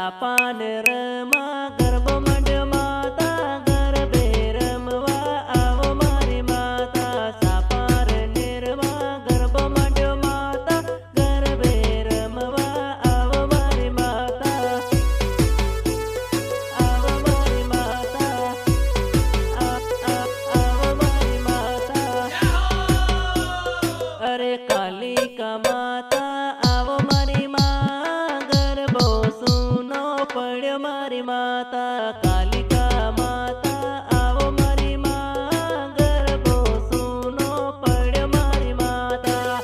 સાપાન રમા ગરબો મંડ્યો માતા ગરબે રમવા આવો મારી માતા સાપાર નિરમા ગરબો મંડ્યો માતા ગરબે રમવા આવો મારી માતા આવો મારી માતા આવો મારી માતા અરે કાલિકા માતા આવો મારી માં ગરબો સૂનો પડ્યો મારી માતા કાલિકા માતા આવો મારી માં ગરબો સૂનો પડ્યો મારી માતા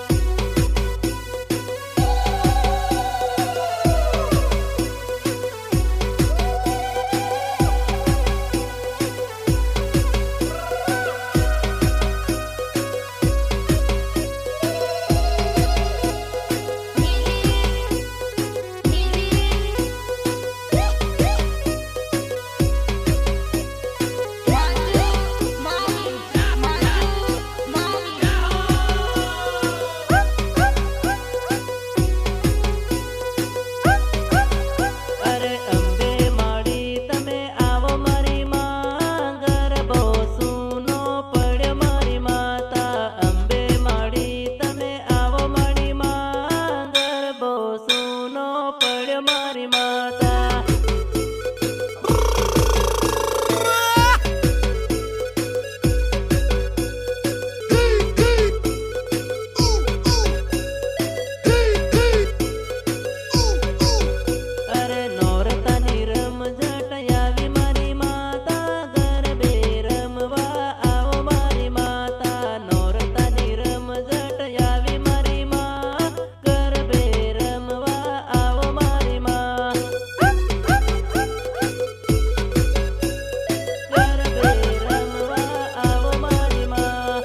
અરે અંબે માડી તમે આવો મારી માં ગરબો સૂનો પડ્યો મારી માતા અંબે માડી તમે આવો મારી માં ગરબો સૂનો પડ્યો મારી માતા અરે નોરતાની રમઝટ આવી મારી માતા ગરબે રમવા આવો મારી માતા નોરતાની રમઝટ આવી મારી માં ગરબે રમવા આવો મારી માં ગરબે રમવા આવો મારી માં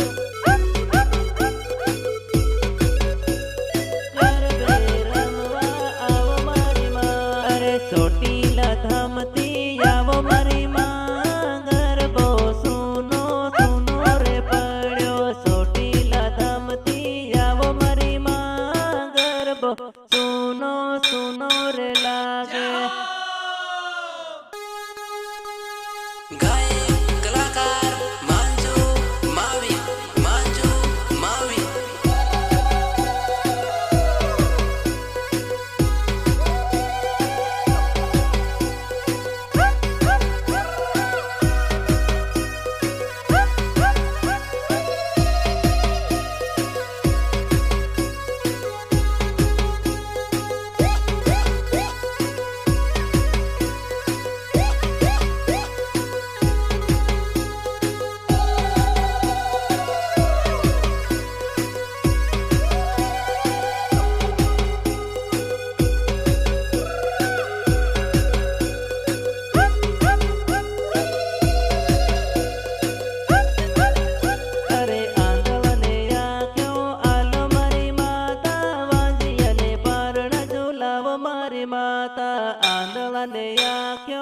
ગરબે રમવા આવો મારી માં અરે ચોટીલા ધામથી આવો મારી માં ગરબો સૂનો સૂનો રે પડ્યો ચોટીલા ધામથી આવો મારી માં ગરબો સૂનો સૂનો રે લાગે ગાયક કલાકાર માંજુ માવી માંજુ માવી અરે આંધળને આંખ્યો આલો મારી માતા વાંજિયાને પારણા ઝુલાવો મારી માતા આંધળને આંખ્યો